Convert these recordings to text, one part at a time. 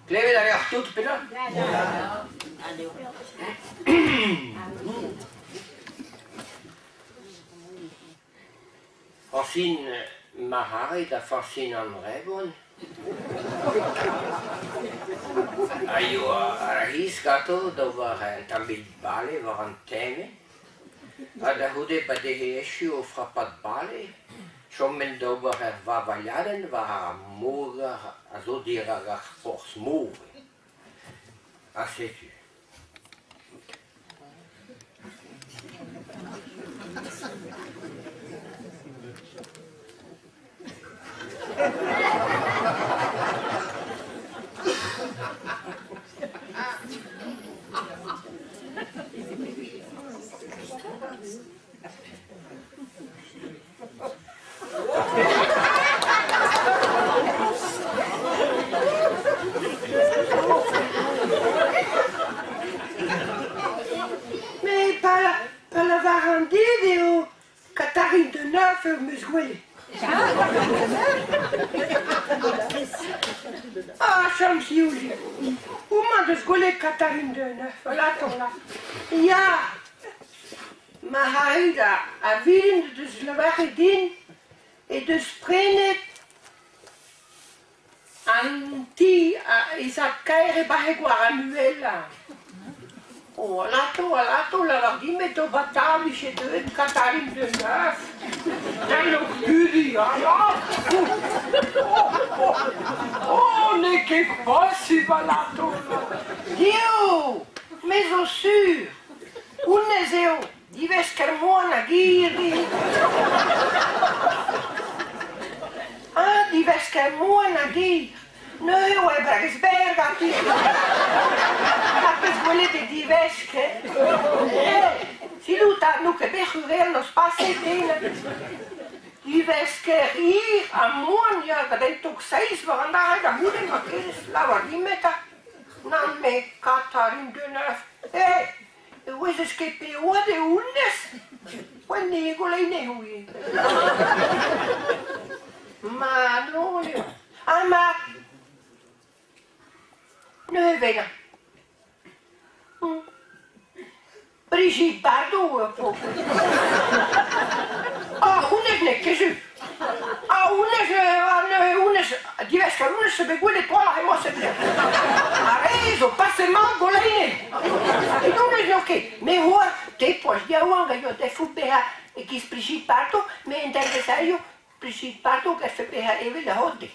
Kleven daar echt toe te pinnen? Fascin Mahari da fascin an Rebon. Aio arahis gato dover tambit bale var an teme. Da hude pa de heeshu o frappat bale. Sommen dover vavalladen var moga a zo dira gach fors move. A setu. Mais pas la varandée de Catherine de Neuf, Musgoué. Ah, Chamsiouli. Où m'a de sgolé Catherine de Neuf? Là, là. Ja, Mahaida a willen de Slavaridin et de Sprenet anti Isakaire Baheguaranuela. Oh, alato, la vardime to batavi chez deux, Catherine de Neuf. Dans le cul, alors. Oh, ne che fossi valato. Dio, mais au sûr. Uneseo, diveschermoana giri. Ah, diveschermoana giri. Noi e Bragisbergati. Capes volete divesche? Si luta nu che bechurer lo spazio bene. Divesche hier a monia, che den tok seis var andare da mure ma che la vardimeta. Non me Catherine de Neuf. Hoe is het schipje wat de hoendes? Wanneer ik alleen niet hoe maar no, maar nee, weet je. Brigitte Bardot, ah, hoendes niet gezien. Ah, hoendes, die was geen hoendes, ze begonnen toch al helemaal te Arezo, passement golene. E non è ok, me hoor, depois de uma eu te fui pegar e quis Brigitte Bardot, me interessar eu Brigitte Bardot que foi pegar ele da roda.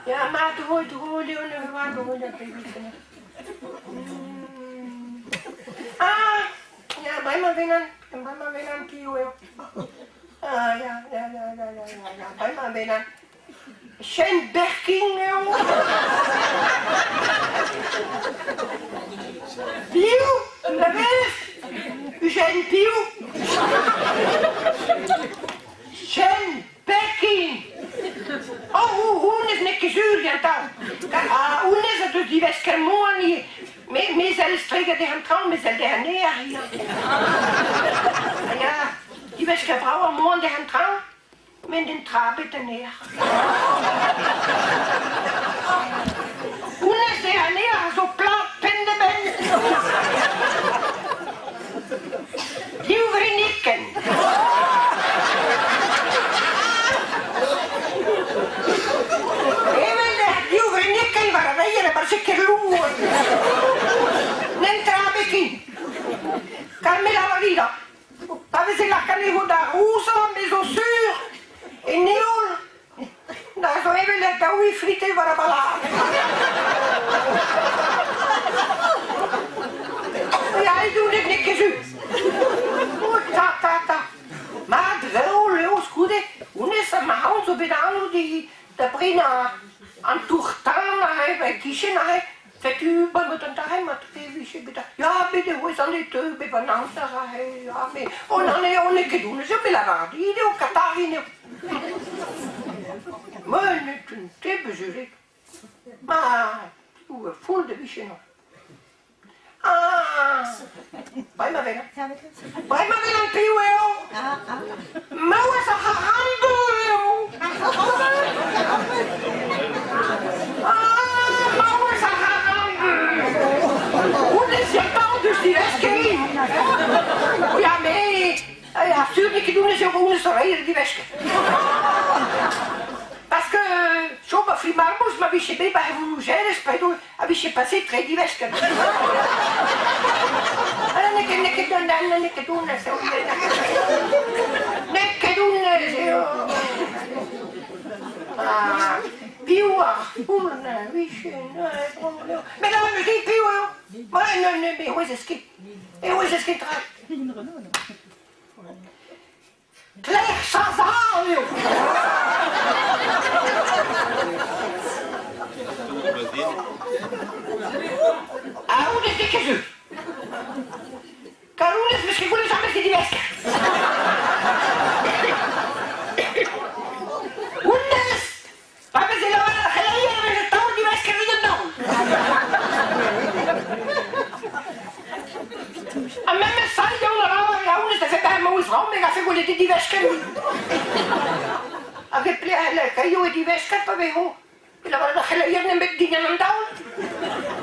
Ja, maar tu hoorde, ah, ja, bij me winnen, kieuwen. Ah, ja, bij me winnen. Shane Berking, Piu, la vez, Eugène Piu. Shane Berking. Oh, hoe is niet gezuurd, ja, dan. Ah, hoe is het dus die weskermonie? Mais elle strega de han tram, mais elle de han neer hier. Ja, die was gebrouwen moon de han tram, met den trabe de neer. Hoe is de han neer, zo plat, pende ben. Die hoeven niet ken. Die hoeven niet ken, waar wij hier maar zeker loeren. Carmela Valida, avete la canevo da rusa, mais au sûr, et néol, da zoeve le da ui frite vara balare. Ja, ik doe dit niet gezien. Ta. Maar drôle, scude, un est ma haun so bedano di da prina An toertaan naar hij, bij kiezen naar hij. Zegt u, bij me dan daar hij, maar even is bitte. Ja, bitte, hoe is dan dit? Bij vanavond daar hij, ja, mee. Oh, dan nee, oh, nee, doen ze bij la waarde. Ieder ook Katarina. Maar niet een tippe, zeg ik. Maar, hoe voelde wie je nog? Ah, bij me weer. Bij me weer een pieuw. Maar hoe is dat gehandeld? Hoe is je dan dus die weske? Ja, nee. Ja, natuurlijk doen ze gewoon eens rijden die weske. Parce que, zo bij Frimarmos, maar wie je bij vous gêne, spijt wie je passé très die weske. En nekke doen, zo. Nekke doen, zo. Ah, pieuw, wie je, mais non, je dis pieuw, maar nee, hoe is het ski? Hoe is het ski traag? Claire Chazal, joh! Ah, hoe is dit gezegd? Karoen is misschien goed eens aan met die weske. Hoe is? Waar ben je nou geleden met het touw die weske in de nou? En met mijn saai, joh, dat is een mooie vrouw, maar ik ga gewoon die weske doen. Als je kan je die weske hebben, weet je. En dan worden geleden met dingen aan touw.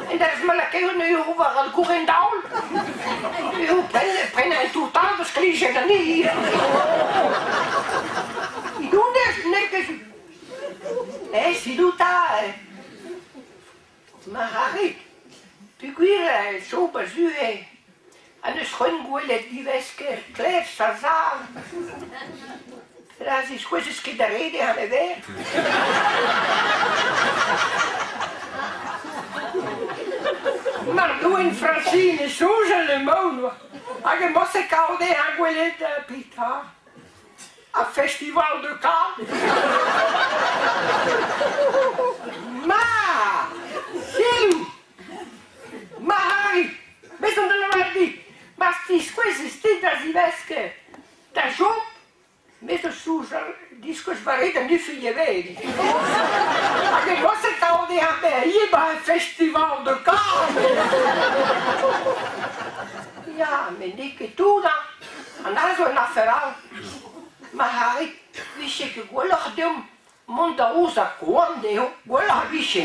En dat is maar lekker, je hoeft al goed in touw. Je prende een totaal, dus klies je dan niet. Ik doe dat, nee, eh, si doet dat. Maar Harry, tu cuire, zo bezuur. En de schoongoeie die weske, Claire Chazal. Dat is goed eens de reden aan de weg. Maar doe in Francine, zo le monde. Als je moest ik al die aangoeien de pita. Een festival de Cannes. Maar, zie maar Harry, wees dan de waardig. Maar die squeeze stiet dat die weske. Dat job. Met de soezel, discus waarheden niet voor je weet. Als je was het al die hebben hier bij het festival de Cannes. Ja, maar dikke toe dan. En dan zo'n afverhaal. Maar Harry, wist je gewoon nog dom. Monda usa quando eu vou lá, bicho.